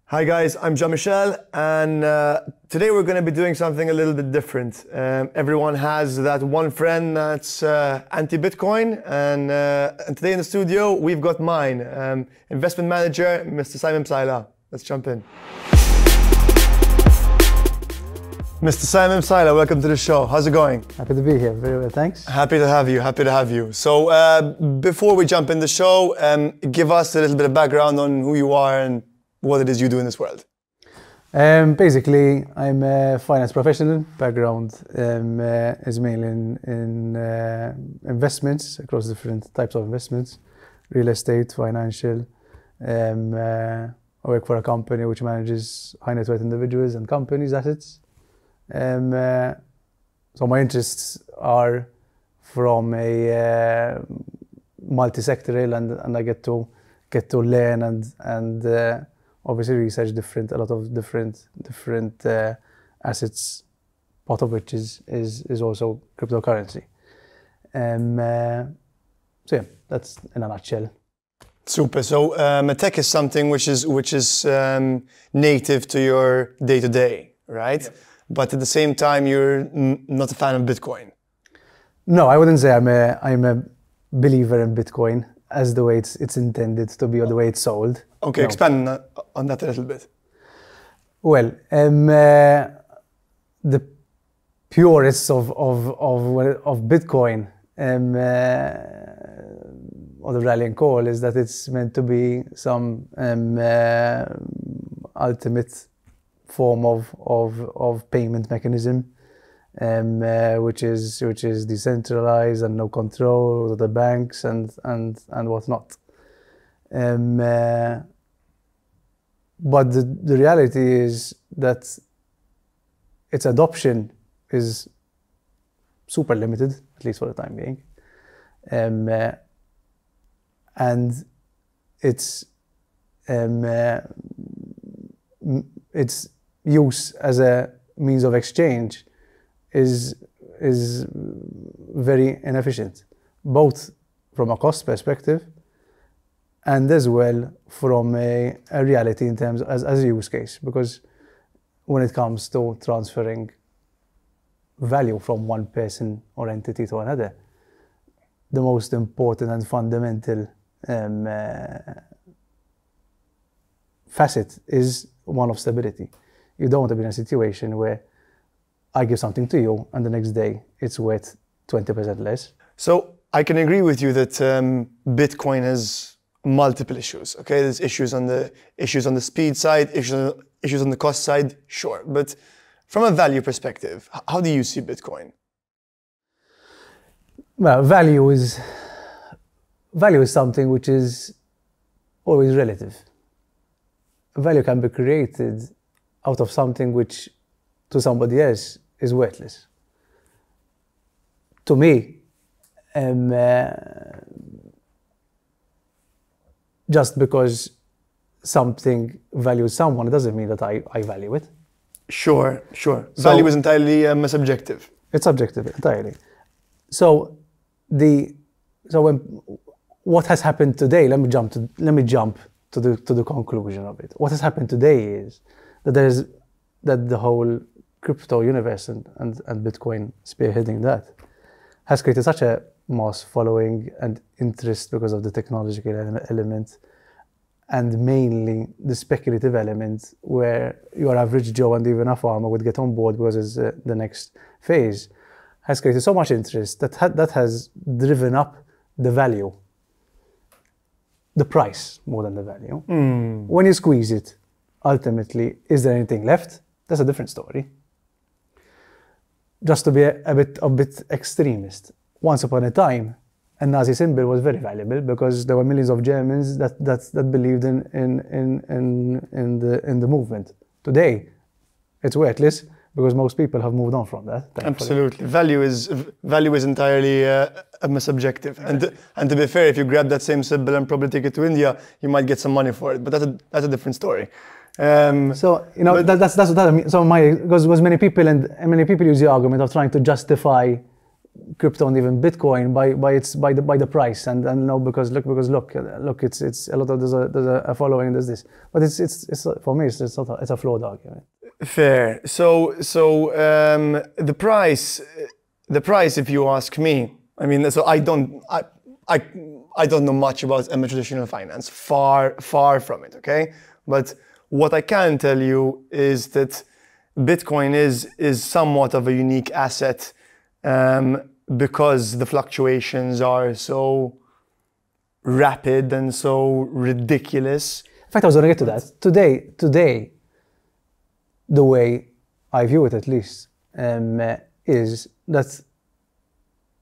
Hi guys, I'm Jean-Michel, and today we're going to be doing something a little bit different. Everyone has that one friend that's anti-Bitcoin, and today in the studio we've got mine, investment manager, Mr. Psaila. Let's jump in. Mr. Psaila, welcome to the show. How's it going? Happy to be here. Very well, thanks. Happy to have you. Happy to have you. So before we jump in the show, give us a little bit of background on who you are and what it is you do in this world. Basically, I'm a finance professional. Background is mainly in investments across different types of investments, real estate, financial. I work for a company which manages high net worth individuals and companies' assets. So my interests are from a multi-sectoral, and I get to learn and obviously research a lot of different assets, part of which is also cryptocurrency. So yeah, that's in a nutshell. Super. So tech is something which is native to your day-to-day, right? Yep. But at the same time, you're not a fan of Bitcoin. No, I wouldn't say I'm a believer in Bitcoin as the way it's intended to be or the way it's sold. Okay, no. Expand on that a little bit. Well, the purists of Bitcoin or the rallying call is that it's meant to be some ultimate form of payment mechanism, which is decentralized and no control of the banks and whatnot. But the reality is that its adoption is super limited, at least for the time being, and its use as a means of exchange is very inefficient, both from a cost perspective and as well from a reality in terms as a use case, because when it comes to transferring value from one person or entity to another, the most important and fundamental facet is one of stability. You don't want to be in a situation where I give something to you and the next day it's worth 20% less. So I can agree with you that Bitcoin has multiple issues. Okay, there's issues on the speed side, issues on the cost side, sure. But from a value perspective, how do you see Bitcoin? Well, value is something which is always relative. Value can be created out of something which to somebody else is worthless. To me, just because something values someone, it doesn't mean that I value it. Sure. Value is entirely subjective. It's subjective entirely. So what has happened today? Let me jump to the conclusion of it. What has happened today is that the whole crypto universe and Bitcoin spearheading that has created such a mass following and interest because of the technological element and mainly the speculative element, where your average Joe and even a farmer would get on board because it's the next phase, has created so much interest that has driven up the value, the price more than the value. When you squeeze it, ultimately, is there anything left? That's a different story. Just to be a bit extremist, once upon a time, a Nazi symbol was very valuable because there were millions of Germans that believed in the movement. Today, it's worthless because most people have moved on from that. Absolutely, value is entirely subjective. And to be fair, if you grab that same symbol and probably take it to India, you might get some money for it. But that's a different story. So that's what I mean. So because many people use the argument of trying to justify crypto and even Bitcoin by the price, and no, because look, it's a lot of there's a following, there's this, but it's for me it's a flawed argument. Fair. So the price, if you ask me, I mean, so I don't know much about traditional finance, far from it, okay? But what I can tell you is that Bitcoin is somewhat of a unique asset because the fluctuations are so rapid and so ridiculous. In fact, I was going to get to that. Today, the way I view it, at least, is that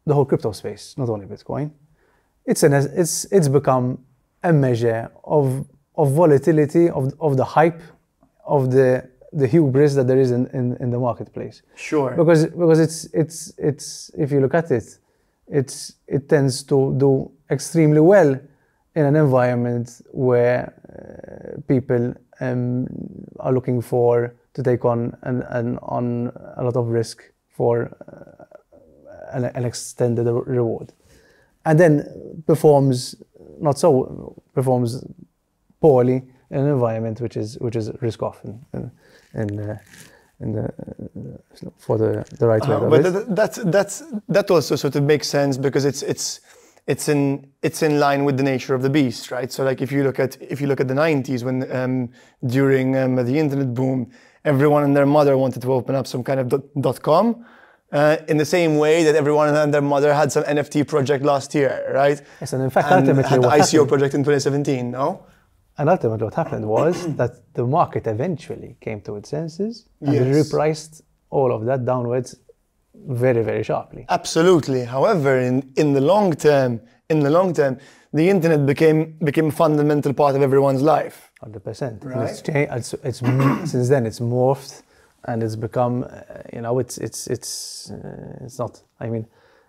the whole crypto space, not only Bitcoin, it's become a measure of volatility, of the hype, of the hubris that there is in the marketplace. Sure. Because it's if you look at it, it tends to do extremely well in an environment where people are looking to take on a lot of risk for an extended reward, and then performs poorly in an environment which is risk off for the right way of it. But that also sort of makes sense because it's in line with the nature of the beast, right? So like if you look at the 90s when during the internet boom, everyone and their mother wanted to open up some kind of .com. In the same way that everyone and their mother had some NFT project last year, right? Yes, and in fact, ultimately had the what ICO happened, project in 2017, no? And ultimately what happened was that the market eventually came to its senses and Yes. repriced all of that downwards very, very sharply. Absolutely. However, in the long term, the internet became a fundamental part of everyone's life. 100%. Right. And it's changed. It's since then it's morphed, and it's become, it's not. I mean,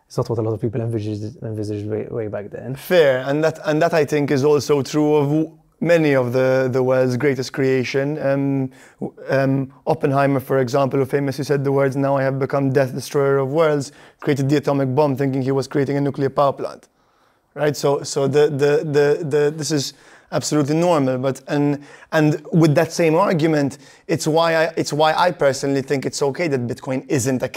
it's not what a lot of people envisaged way back then. Fair, and that I think is also true of many of the world's greatest creation. Oppenheimer, for example, who famously said the words, "Now I have become death destroyer of worlds," created the atomic bomb thinking he was creating a nuclear power plant. Right? So this is absolutely normal, but and with that same argument, it's why I personally think it's okay that Bitcoin isn't a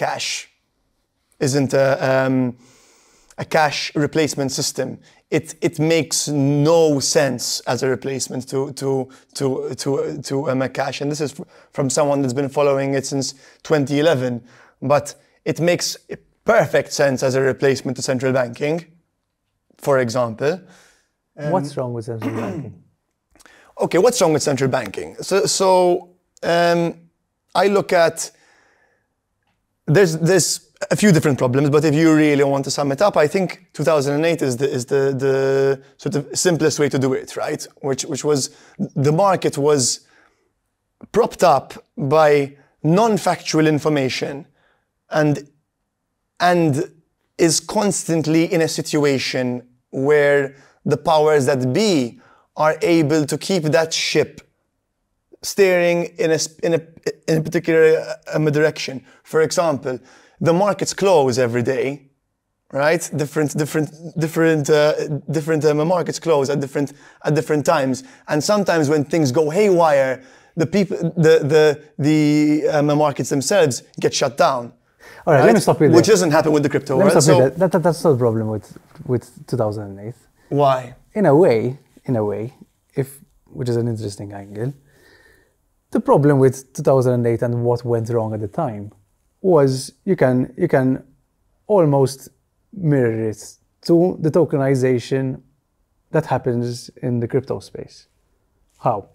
cash replacement system. It makes no sense as a replacement to a cash, and this is from someone that's been following it since 2011. But it makes perfect sense as a replacement to central banking, for example. What's wrong with central banking? Okay, what's wrong with central banking? So I look at there's a few different problems, but if you really want to sum it up, I think 2008 is the sort of simplest way to do it, right? Which was the market was propped up by non-factual information and is constantly in a situation where the powers that be are able to keep that ship steering in a particular direction. For example, the markets close every day, right? Different markets close at different times, and sometimes when things go haywire, the markets themselves get shut down. All right, let me stop you there. Which doesn't happen with the crypto world. That's not the problem with 2008. Why? In a way, which is an interesting angle, the problem with 2008 and what went wrong at the time was you can almost mirror it to the tokenization that happens in the crypto space. How?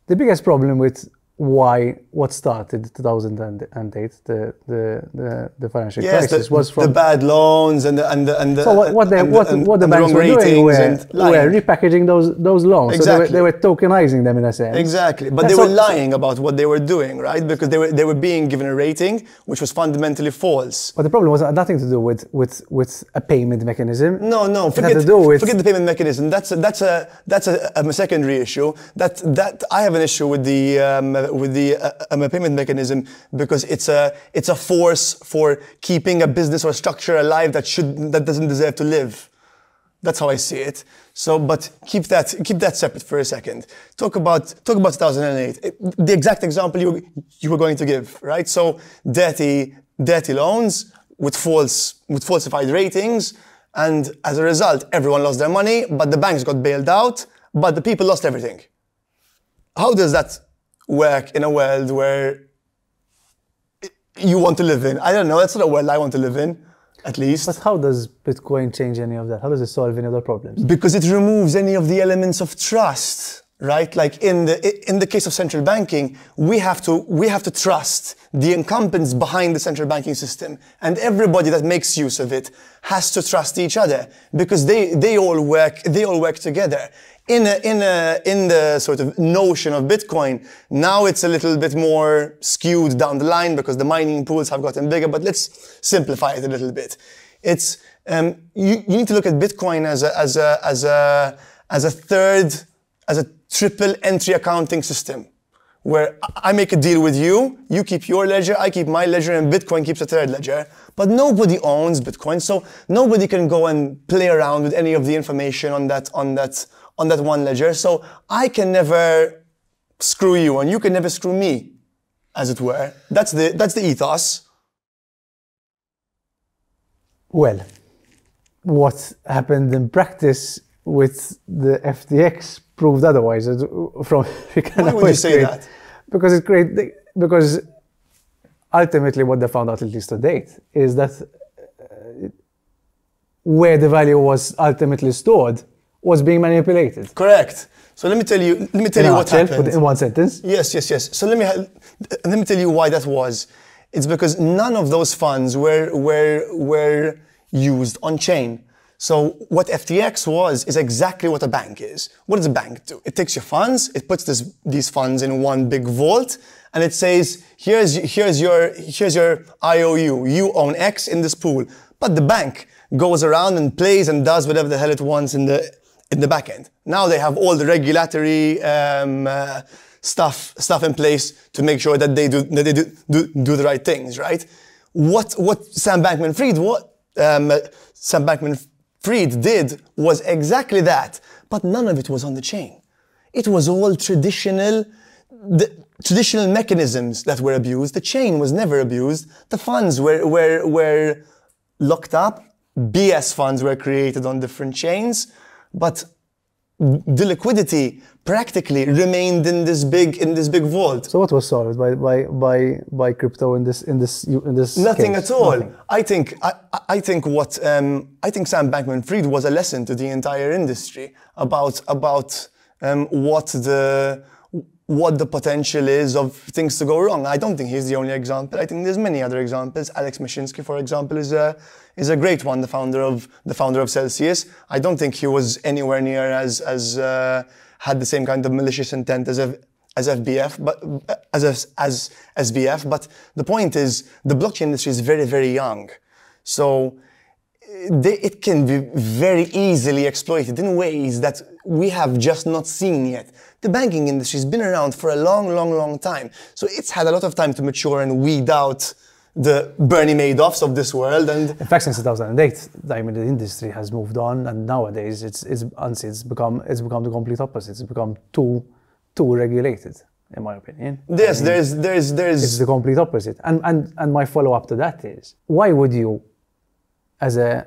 The biggest problem with what started 2008, the financial crisis, was from the bad loans and the so what the banks were doing were repackaging those loans. Exactly. So they were tokenizing them in a sense. Exactly, but they were lying about what they were doing, right? Because they were being given a rating which was fundamentally false. But the problem was nothing to do with a payment mechanism. No, forget the payment mechanism. That's a secondary issue. That I have an issue with the payment mechanism because it's a force for keeping a business or structure alive that doesn't deserve to live. That's how I see it. So, but keep that separate for a second. Talk about 2008. The exact example you were going to give, right? So, dirty loans with falsified ratings, and as a result, everyone lost their money, but the banks got bailed out, but the people lost everything. How does that work in a world where you want to live in? I don't know. That's not a world I want to live in. At least. But how does Bitcoin change any of that? How does it solve any other problems? Because it removes any of the elements of trust, right? Like in the case of central banking, we have to trust the incumbents behind the central banking system, and everybody that makes use of it has to trust each other because they all work together. In the sort of notion of Bitcoin, now it's a little bit more skewed down the line because the mining pools have gotten bigger, but let's simplify it a little bit. It's, you need to look at Bitcoin as a triple entry accounting system where I make a deal with you, you keep your ledger, I keep my ledger, and Bitcoin keeps a third ledger. But nobody owns Bitcoin, so nobody can go and play around with any of the information on that one ledger. So I can never screw you and you can never screw me, as it were. That's the ethos. Well, what happened in practice with the FTX proved otherwise. Why would you say that? Because ultimately what they found out, at least to date, is that where the value was ultimately stored was being manipulated. Correct. So let me tell you what happened. In one sentence. Yes. So let me tell you why that was. It's because none of those funds were used on chain. So what FTX was is exactly what a bank is. What does a bank do? It takes your funds, it puts these funds in one big vault, and it says, here's your IOU. You own X in this pool. But the bank goes around and plays and does whatever the hell it wants in the back end. Now they have all the regulatory stuff in place to make sure that they do the right things, right? What Sam Bankman-Fried did was exactly that, but none of it was on the chain. It was all traditional mechanisms that were abused. The chain was never abused. The funds were locked up. BS funds were created on different chains, but the liquidity practically remained in this big vault. So what was solved by crypto in this Nothing case? at all. Nothing. I think Sam Bankman-Fried was a lesson to the entire industry about what the potential is of things to go wrong. I don't think he's the only example. I think there's many other examples. Alex Mashinsky, for example, is a great one. The founder of Celsius. I don't think he was anywhere near as had the same kind of malicious intent as SBF, as SBF. But the point is, the blockchain industry is very, very young, so it can be very easily exploited in ways that we have just not seen yet. The banking industry has been around for a long time, so it's had a lot of time to mature and weed out the Bernie Madoffs of this world. And in fact, since 2008, I mean, the industry has moved on, and nowadays it's become the complete opposite. It's become too regulated, in my opinion. Yes, I mean, there's it's the complete opposite. And my follow-up to that is, why would you, as a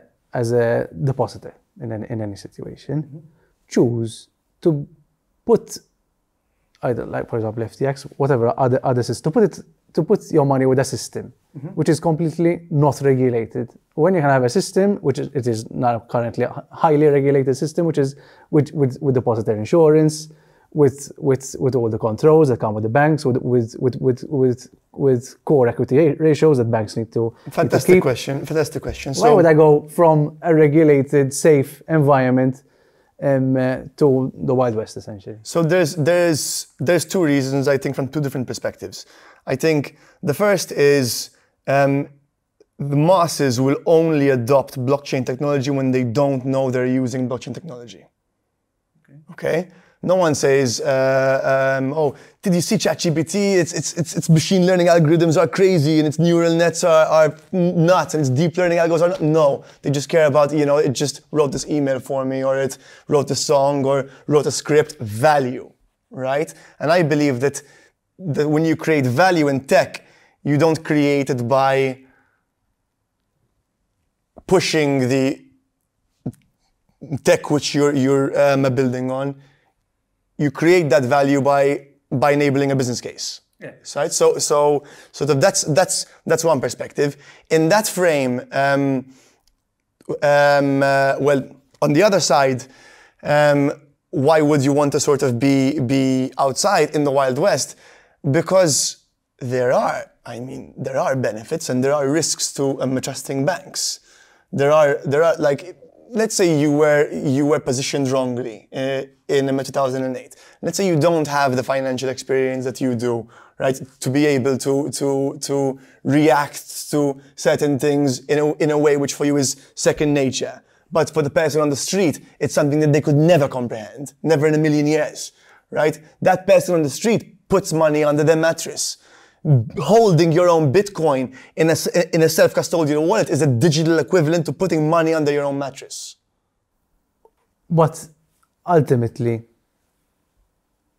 depositor in any situation, choose to put either, like, for example, FTX, whatever other system, to put your money with a system which is completely not regulated, when you can have a system it is now currently a highly regulated system, which is with depositor insurance, with all the controls that come with the banks, with core equity ratios that banks need to Fantastic question. Why would I go from a regulated, safe environment to the Wild West, essentially? So there's two reasons, I think, from two different perspectives. I think the first is the masses will only adopt blockchain technology when they don't know they're using blockchain technology. Okay? No one says, "Oh, did you see ChatGPT? Its machine learning algorithms are crazy, and its neural nets are nuts, and its deep learning algorithms are not." No, they just care about, it just wrote this email for me, or it wrote a song, or wrote a script. Value, right? And I believe that when you create value in tech, you don't create it by pushing the tech which you're building on. You create that value by enabling a business case. Yeah. Right? So sort of that's one perspective. In that frame, well, on the other side, why would you want to sort of be outside in the Wild West? Because there are benefits and there are risks to trusting banks. There are like, let's say you were positioned wrongly in 2008. Let's say you don't have the financial experience that you do, right? To be able to react to certain things in a way which for you is second nature. But for the person on the street, it's something that they could never comprehend, never in a million years, right? That person on the street puts money under their mattress. Holding your own Bitcoin in a self-custodial wallet is a digital equivalent to putting money under your own mattress. But ultimately,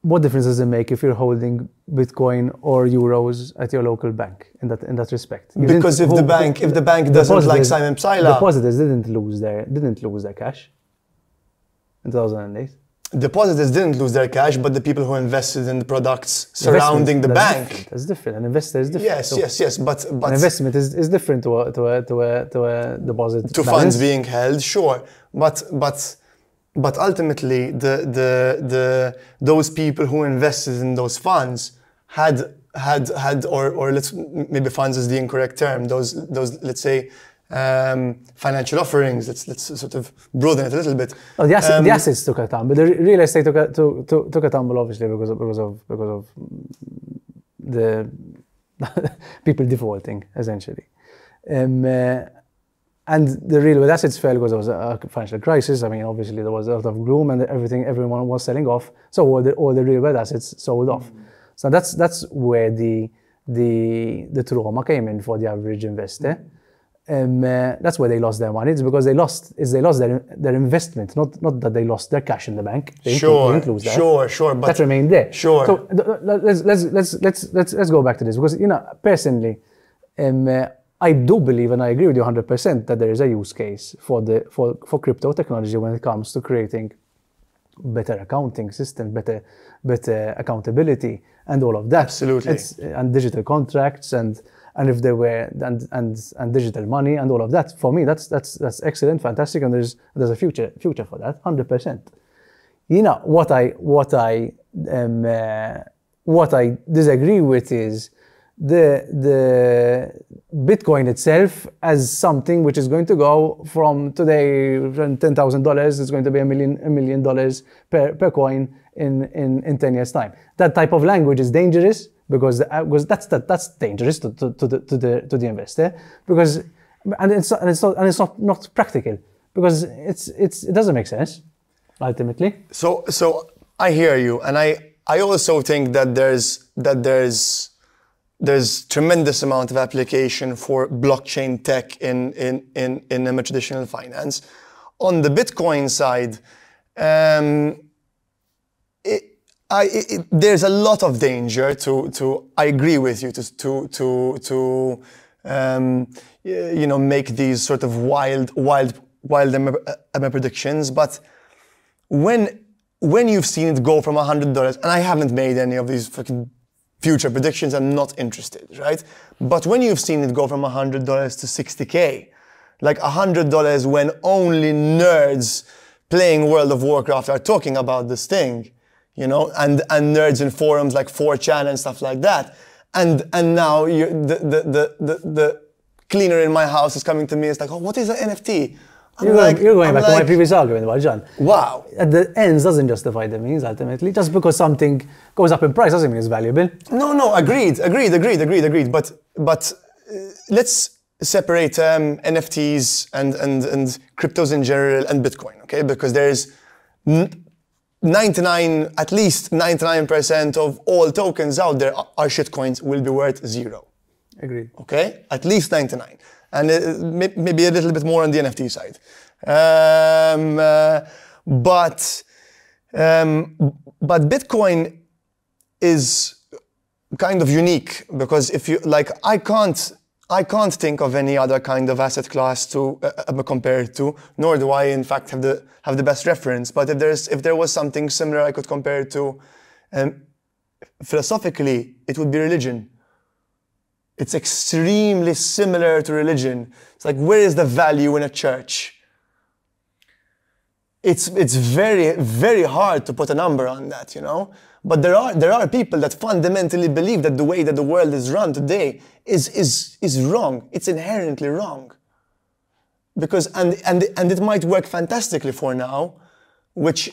what difference does it make if you're holding Bitcoin or euros at your local bank in that respect? Because if the bank doesn't like Simon Psaila, depositors didn't lose their cash in 2008. Depositors didn't lose their cash, but the people who invested in the products surrounding the bank. That's different. An investor is different. Yes. But an investment is different to a deposit. To funds being held, sure. But ultimately, those people who invested in those funds had or maybe funds is the incorrect term. Those let's say. Financial offerings. Let's sort of broaden it a little bit. Well, the assets took a tumble. The real estate took a tumble, obviously, because of the people defaulting, essentially. And the real assets fell because there was a financial crisis. I mean, obviously there was a lot of gloom, and everyone was selling off. So all the real assets sold off. So that's where the trauma came in for the average investor. That's where they lost their money. It's because they lost their investment, not that they lost their cash in the bank. They didn't lose that. Sure. But that remained there. Sure. So let's go back to this, because personally, I do believe, and I agree with you 100%, that there is a use case for crypto technology when it comes to creating better accounting system, better accountability, and all of that. Absolutely. And digital contracts and if there were and digital money and all of that, for me that's excellent, fantastic, and there's a future for that, 100%. What I disagree with is the Bitcoin itself as something which is going to go from today $10,000, it's going to be $1 million per coin in 10 years time. That type of language is dangerous. Because that's dangerous to the investor, because it's not practical, because it doesn't make sense ultimately. So I hear you, and I also think that there's tremendous amount of application for blockchain tech in traditional finance. On the Bitcoin side, there's a lot of danger to I agree with you to make these sort of wild predictions, but when you've seen it go from $100, and I haven't made any of these fucking future predictions, I'm not interested, right? But when you've seen it go from $100 to $60K, like $100 when only nerds playing World of Warcraft are talking about this thing, and nerds in forums like 4chan and stuff like that. And now the cleaner in my house is coming to me. It's like, oh, what is an NFT? You're going back to my previous argument about John. Wow. The ends doesn't justify the means, ultimately. Just because something goes up in price doesn't mean it's valuable. No, agreed. But let's separate NFTs and cryptos in general and Bitcoin, okay? Because there's at least 99% of all tokens out there are shitcoins will be worth 0. Agreed. Okay? At least 99. And maybe a little bit more on the NFT side. But Bitcoin is kind of unique because if you like, I can't think of any other kind of asset class to compare it to, nor do I in fact have the best reference. But if there was something similar I could compare it to, philosophically, it would be religion. It's extremely similar to religion. It's like, where is the value in a church? It's very, very hard to put a number on that, you know? But there are people that fundamentally believe that the way that the world is run today is wrong. It's inherently wrong. Because and it might work fantastically for now, which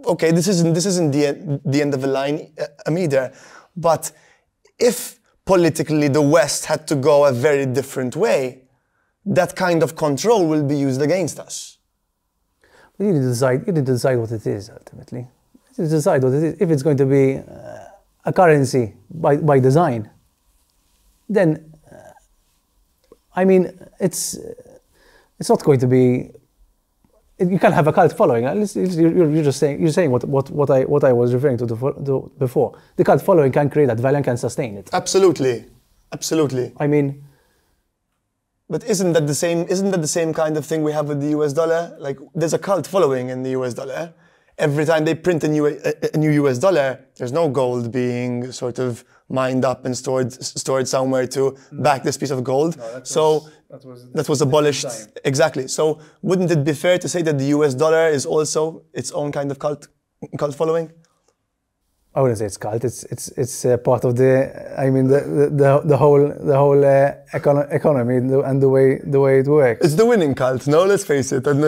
okay, this isn't the end of the line either. But if politically the West had to go a very different way, that kind of control will be used against us. You need to decide what it is ultimately. You need to decide what it is. If it's going to be a currency by design, then I mean it's not going to be. You can have a cult following. You're saying what I was referring to before. The cult following can create that value and can sustain it. Absolutely, absolutely. I mean. But isn't that the same kind of thing we have with the US dollar? Like, there's a cult following in the US dollar. Every time they print a new US dollar, there's no gold being sort of mined up and stored somewhere to back this piece of gold. No, that was abolished. Exactly. So wouldn't it be fair to say that the US dollar is also its own kind of cult following? I wouldn't say it's cult. It's part of the whole economy and the way it works. It's the winning cult. No, let's face it. And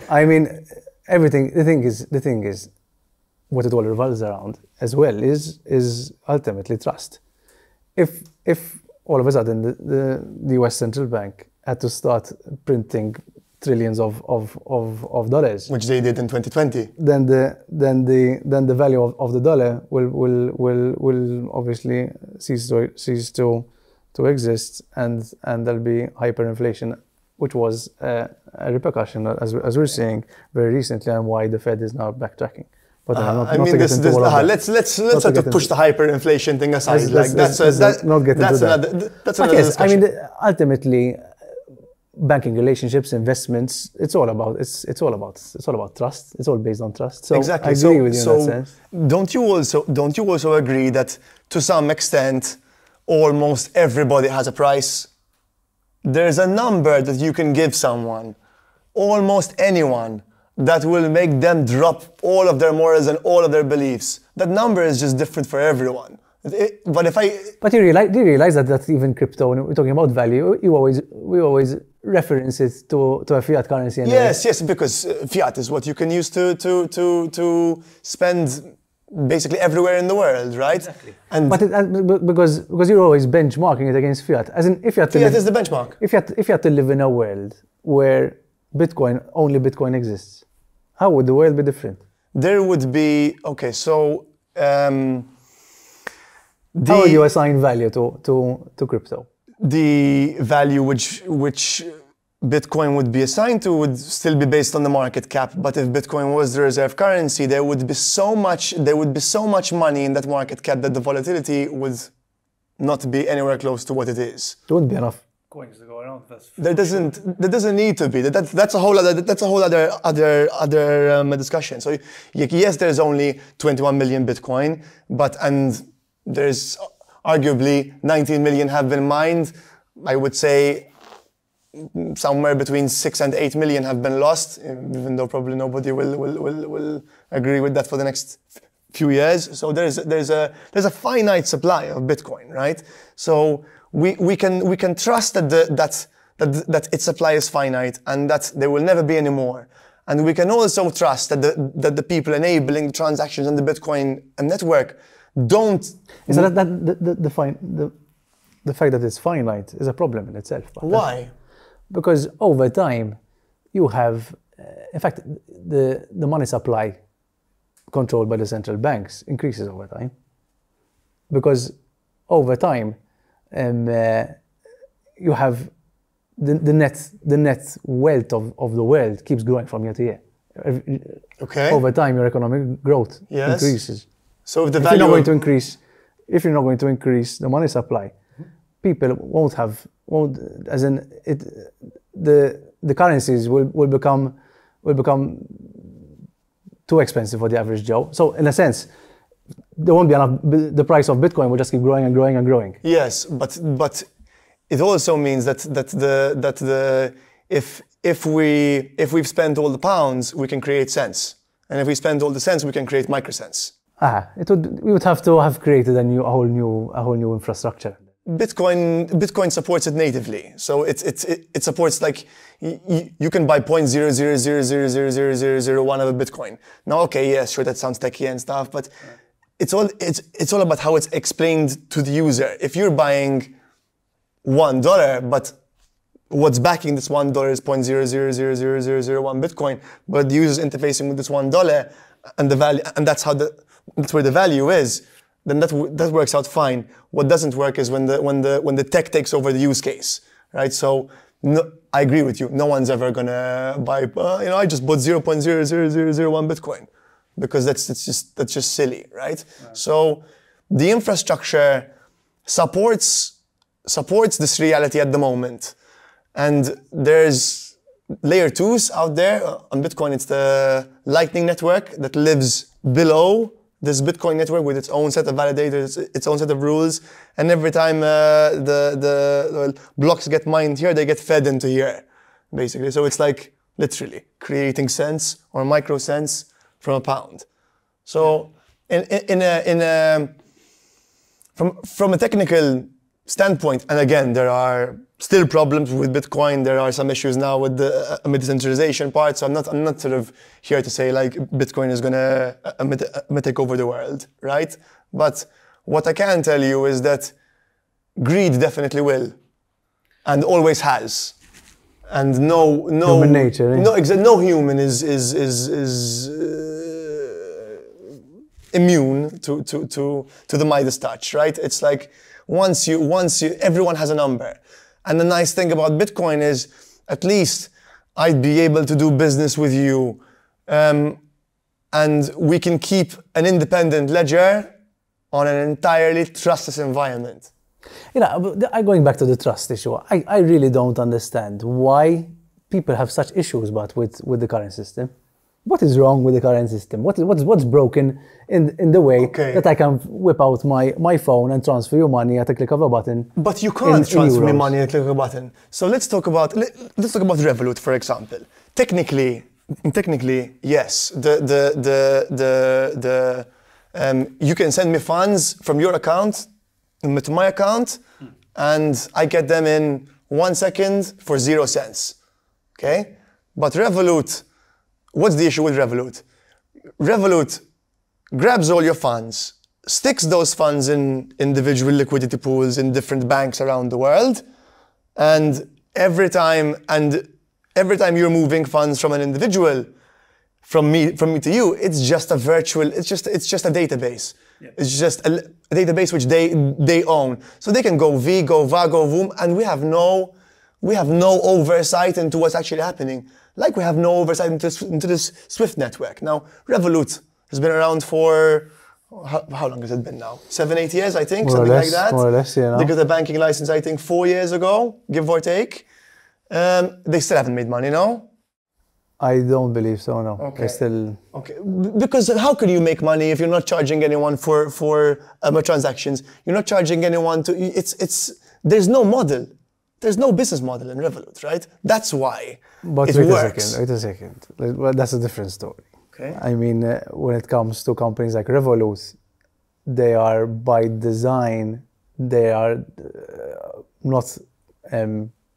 I mean, everything. The thing is, what it all revolves around as well is ultimately trust. If all of a sudden the US Central Bank had to start printing trillions of dollars, which they did in 2020, then the value of the dollar will obviously cease to exist, and there'll be hyperinflation, which was a repercussion, as we're seeing very recently, and why the Fed is now backtracking. But let's sort of push the hyperinflation thing aside. That's another discussion. I mean, ultimately, banking relationships, investments, it's all about trust. It's all based on trust. So exactly. I agree with you in that sense. Don't you also agree that to some extent almost everybody has a price? There's a number that you can give someone, almost anyone, that will make them drop all of their morals and all of their beliefs. That number is just different for everyone. But you realize that even crypto, when we're talking about value, we always reference it to a fiat currency. Yes, because fiat is what you can use to spend basically everywhere in the world, right? Exactly. Because you're always benchmarking it against fiat. As in, if you had to fiat is the benchmark. If you had to live in a world where only Bitcoin exists, how would the world be different? There would be so. How would you assign value to crypto? The value which Bitcoin would be assigned to would still be based on the market cap. But if Bitcoin was the reserve currency, there would be so much money in that market cap that the volatility would not be anywhere close to what it is. There wouldn't be enough coins to go around. There doesn't need to be. That's a whole other discussion. So yes, there's only 21 million Bitcoin, and there's arguably 19 million have been mined. I would say somewhere between 6 and 8 million have been lost, even though probably nobody will agree with that for the next few years. So there's a finite supply of Bitcoin, right? So we can trust that its supply is finite and that there will never be any more. And we can also trust that the people enabling transactions on the Bitcoin network don't. Is that the fact that it's finite is a problem in itself? Why? Because over time, you have in fact, the money supply controlled by the central banks increases over time. Because over time, you have the net wealth of the world keeps growing from year to year. Okay. Over time, your economic growth increases. So if the If value you're not going to increase the money supply, people the currencies will become too expensive for the average Joe. So in a sense, there won't be enough. The price of Bitcoin will just keep growing and growing and growing. Yes, but it also means that if we've spent all the pounds, we can create cents, and if we spend all the cents, we can create microcents. We would have to have created a whole new infrastructure. Bitcoin supports it natively, so it supports, like, you can buy 0.00000001 of a Bitcoin. Now, okay, yes, sure, that sounds techie and stuff, but it's all about how it's explained to the user. If you're buying $1, but what's backing this $1 is 0.000001 Bitcoin, but the user's interfacing with this $1 and the value, and that's where the value is, then that works out fine. What doesn't work is when the tech takes over the use case, right? So I agree with you. No one's ever gonna buy. I just bought 0.000001 Bitcoin, because that's just silly, right? So the infrastructure supports this reality at the moment, and there's layer 2s out there on Bitcoin. It's the Lightning Network that lives below this Bitcoin network with its own set of validators, its own set of rules, and every time the blocks get mined here, they get fed into here, basically. So it's like literally creating cents or micro cents from a pound. So from a technical standpoint, and again, there are still problems with Bitcoin. There are some issues now with the decentralization part. So I'm not sort of here to say like Bitcoin is gonna take over the world, right? But what I can tell you is that greed definitely will, and always has, and human nature. No human is immune to the Midas touch, right? It's like once you everyone has a number. And the nice thing about Bitcoin is, at least I'd be able to do business with you, and we can keep an independent ledger on an entirely trustless environment. Going back to the trust issue, I really don't understand why people have such issues with the current system. What is wrong with the current system? What's broken in the way that I can whip out my phone and transfer you money at a click of a button? But you can't transfer me money at a click of a button. So let's talk about Revolut, for example. Technically, yes. You can send me funds from your account to my account, and I get them in 1 second for 0 cents. Okay, but Revolut. What's the issue with Revolut? Revolut grabs all your funds, sticks those funds in individual liquidity pools in different banks around the world, and every time you're moving funds from an individual, from me to you, it's just a database. Yeah. It's just a database which they own. So they can go V, go VA, go VOOM, and we have no oversight into what's actually happening. Like we have no oversight into this Swift network. Now, Revolut has been around for, how long has it been now? 7-8 years, I think, something like that. More or less, yeah. They got a banking license, I think, 4 years ago, give or take. They still haven't made money, no? I don't believe so, no. Okay. They still... Okay, because how can you make money if you're not charging anyone for transactions? You're not charging anyone to... There's no model. There's no business model in Revolut, right? That's why it works. Wait a second. Well, that's a different story. Okay. I mean, when it comes to companies like Revolut, they are by design, they are not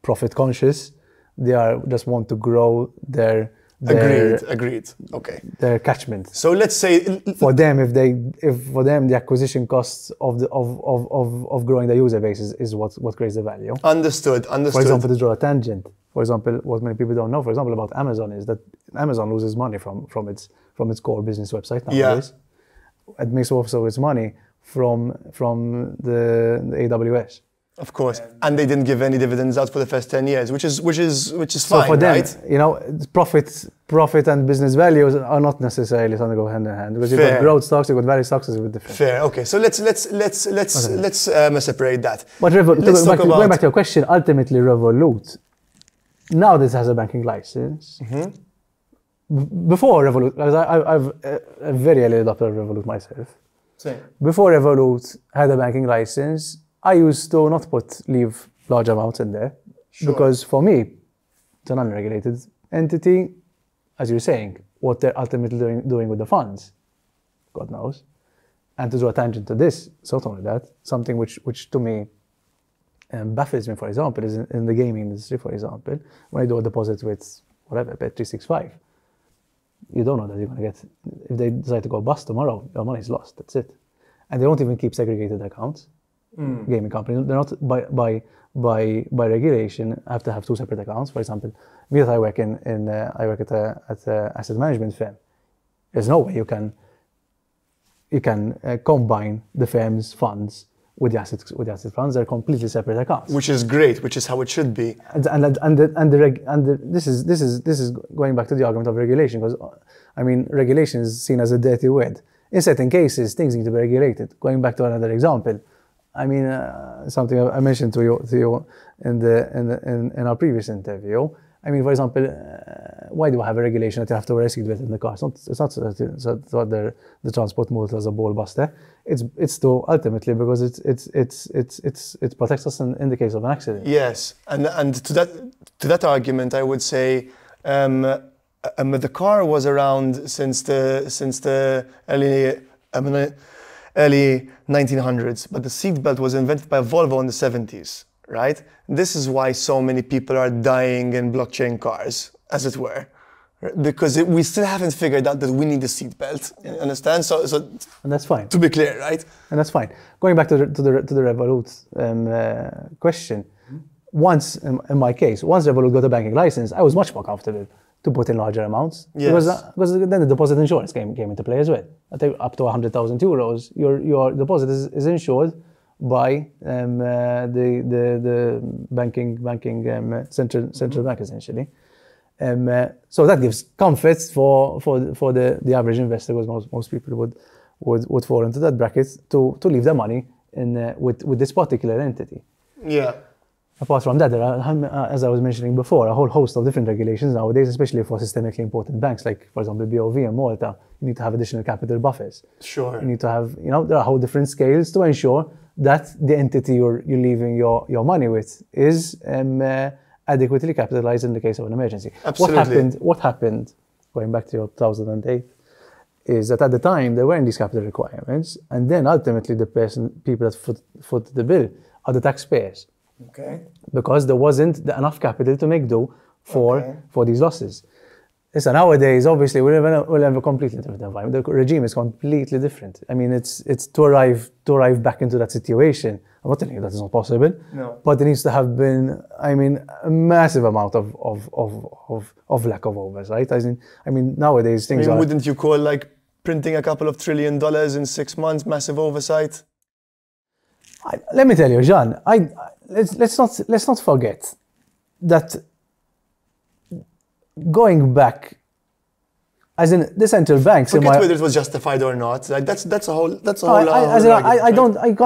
profit conscious. They are just want to grow their Agreed. Okay. Their catchment. So let's say for them, the acquisition costs of growing the user base is what creates the value. Understood. For example, to draw a tangent, For example, what many people don't know, for example, about Amazon is that Amazon loses money from its core business website nowadays. It makes also its money from the AWS. Of course, and they didn't give any dividends out for the first 10 years, which is So fine, for them, right? you know, profit and business values are not necessarily something that go hand in hand, because you've got growth stocks, you've got value stocks, it's a bit different. Fair. Okay, so let's separate that. But going back to your question, ultimately Revolut, now this has a banking license. Before Revolut, because I've very early adopted Revolut myself. Same. Before Revolut had a banking license, I used to not leave large amounts in there, because for me, it's an unregulated entity. As you're saying, what they're ultimately doing with the funds, God knows. And to draw attention to this, so not only that, something which to me baffles me, for example, is in the gaming industry, for example, when I do a deposit with whatever, Bet365, you don't know that you're going to get, if they decide to go bust tomorrow, your money is lost, that's it. And they don't even keep segregated accounts. Gaming companies, they're not by regulation have to have two separate accounts. For example, me that I work at a asset management firm. There's no way you can combine the firm's funds with the asset funds. They're completely separate accounts. Which is great, which is how it should be. This is going back to the argument of regulation, because I mean regulation is seen as a dirty word. In certain cases, things need to be regulated. Going back to another example, I mean something I mentioned to you in our previous interview. I mean, for example, why do I have a regulation that you have to wear a seatbelt in the car? It's not so that the transport motor is a ball buster. It's to ultimately because it protects us in the case of an accident. Yes, and to that argument, I would say the car was around since the early 1900s, but the seatbelt was invented by Volvo in the 70s. Right? This is why so many people are dying in blockchain cars, as it were, because we still haven't figured out that we need a seatbelt. Understand? So and that's fine. To be clear, right? And that's fine. Going back to the Revolut question, once in my case, once Revolut got a banking license, I was much more comfortable to put in larger amounts, because then the deposit insurance came into play as well. I think up to 100,000 euros, your deposit is insured by the banking central bank essentially, so that gives comfort for the average investor, because most people would fall into that bracket to leave their money in with this particular entity. Yeah. Apart from that, there are, as I was mentioning before, a whole host of different regulations nowadays, especially for systemically important banks, like, for example, BOV in Malta. You need to have additional capital buffers. Sure. You need to have, there are whole different scales to ensure that the entity you're leaving your money with is adequately capitalized in the case of an emergency. Absolutely. What happened, going back to your 2008, is that at the time there weren't these capital requirements, and then ultimately people that foot the bill are the taxpayers. Okay. Because there wasn't enough capital to make do for these losses. So nowadays, obviously, we'll have a completely different environment. The regime is completely different. I mean, it's to arrive back into that situation. I'm not telling you that it's not possible. No. But there needs to have been, I mean, a massive amount of lack of oversight. I mean, nowadays things are. Wouldn't you call like printing a couple of $1 trillion in 6 months massive oversight? Let me tell you, Jean. Let's not forget that going back, as in the central banks. Forget whether it was justified or not. Like that's a whole.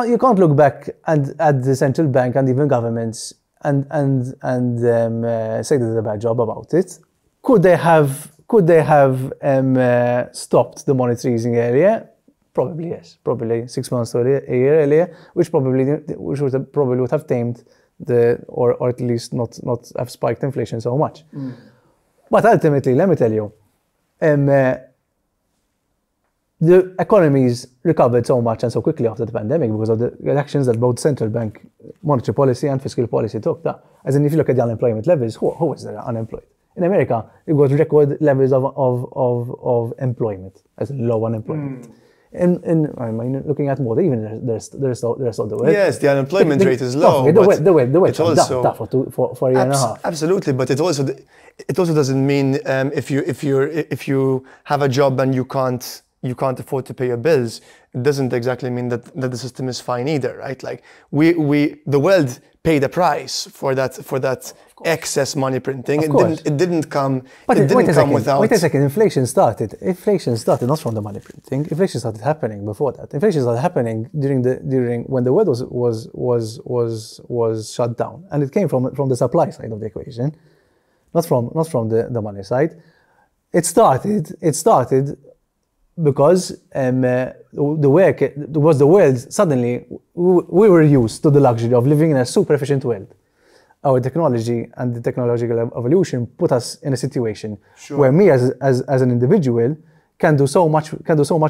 You can't look back at the central bank and even governments and say they did a bad job about it. Could they have stopped the monetary easing earlier? Probably yes. Probably 6 months or a year earlier, which would have tamed or at least not have spiked inflation so much. But ultimately, let me tell you, the economies recovered so much and so quickly after the pandemic because of the actions that both central bank monetary policy and fiscal policy took. As in, if you look at the unemployment levels, who is there unemployed? In America, you got record levels of employment, as in low unemployment. I mean, looking at more, even the rest of the world. Yes, the unemployment rate is low. The way it also, down for a year and a half. Absolutely, but it also doesn't mean if you have a job and you can't afford to pay your bills, it doesn't exactly mean that the system is fine either, right? Like the world paid a price for that excess money printing. It didn't come. Without. Wait a second. Inflation started not from the money printing. Inflation started happening before that. Inflation started happening during when the world was shut down, and it came from the supply side of the equation, not from the money side. It started because the world suddenly we were used to the luxury of living in a super efficient world. Our technology and the technological evolution put us in a situation where me as an individual can do so much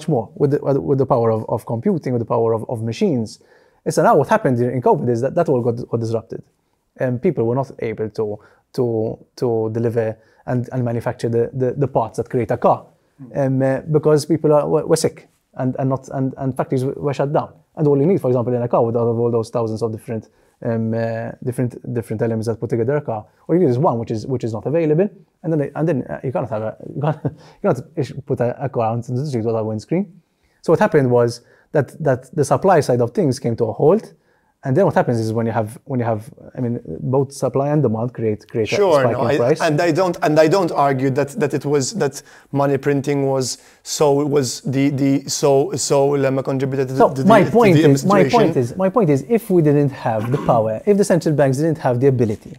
more with the power of computing, with the power of machines. And so now what happened in COVID is that all got disrupted, and people were not able to deliver and manufacture the parts that create a car. Because people were sick and factories were shut down. And all you need, for example, in a car, with all those thousands of different elements that put together a car, all you need is one which is not available, and then you cannot put a car out into the street without a windscreen. So what happened was that the supply side of things came to a halt. And then what happens is when you have, I mean, both supply and demand create a spike in price. And I don't argue that money printing was contributed to the my point is if we didn't have the power, if the central banks didn't have the ability,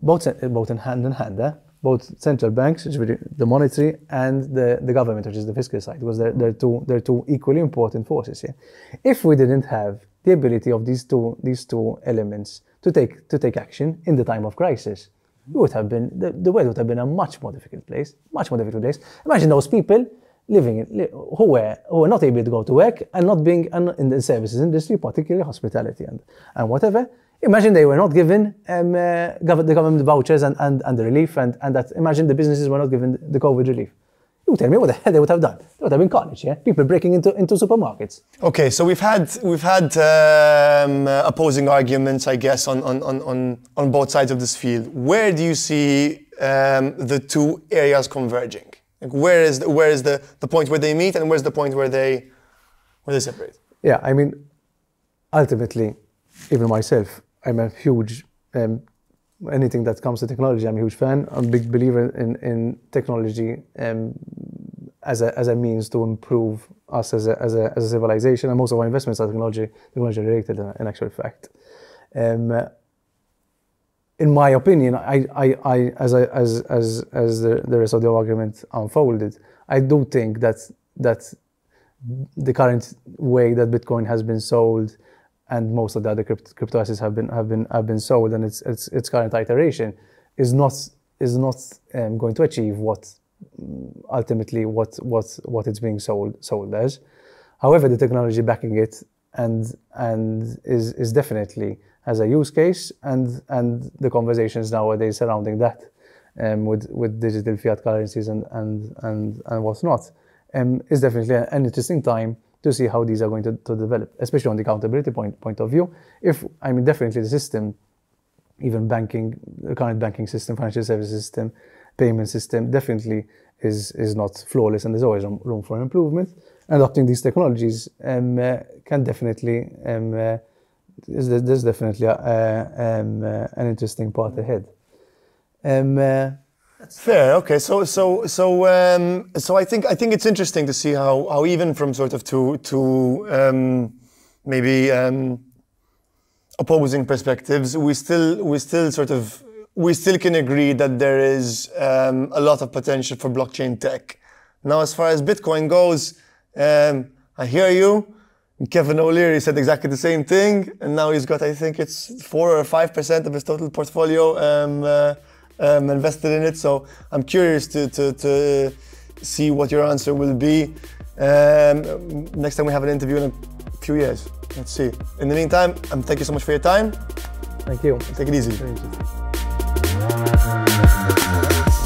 both in hand, both central banks, which is the monetary, and the government, which is the fiscal side, because they're two equally important forces here. If we didn't have the ability of these two elements to take action in the time of crisis, the world would have been a much more difficult place. Imagine those people who were not able to go to work and not being in the services industry, particularly hospitality and whatever. Imagine they were not given the government vouchers and the relief, and that. Imagine the businesses were not given the COVID relief. You tell me what the hell they would have done. They would have been carnage, yeah? People breaking into supermarkets. Okay, so we've had opposing arguments, I guess, on both sides of this field. Where do you see the two areas converging? Like where is the point where they meet, and where's the point where they separate? Yeah, I mean, ultimately, even myself, I'm a huge. Anything that comes to technology, I'm a huge fan. I'm a big believer in technology as a means to improve us as a civilization, and most of our investments are technology related in actual fact. In my opinion, as the rest of the argument unfolded, I do think that the current way that Bitcoin has been sold, and most of the other crypto assets have been sold, and its current iteration is not going to achieve what it's being sold as. However, the technology backing it and is definitely has a use case, and the conversations nowadays surrounding that with digital fiat currencies and what's not is definitely an interesting time to see how these are going to develop, especially on the accountability point of view. Definitely the system, even banking, the current banking system, financial services system, payment system, definitely is not flawless, and there's always room for improvement. Adopting these technologies can definitely, there's definitely an interesting part ahead. That's fair. Okay, so I think it's interesting to see how even from sort of two opposing perspectives, we still can agree that there is a lot of potential for blockchain tech. Now, as far as Bitcoin goes, I hear you. Kevin O'Leary said exactly the same thing, and now he's got, I think it's 4 or 5% of his total portfolio invested in it. So I'm curious to see what your answer will be next time we have an interview in a few years. Let's see. In the meantime, thank you so much for your time. Thank you. Take it easy. Thank you.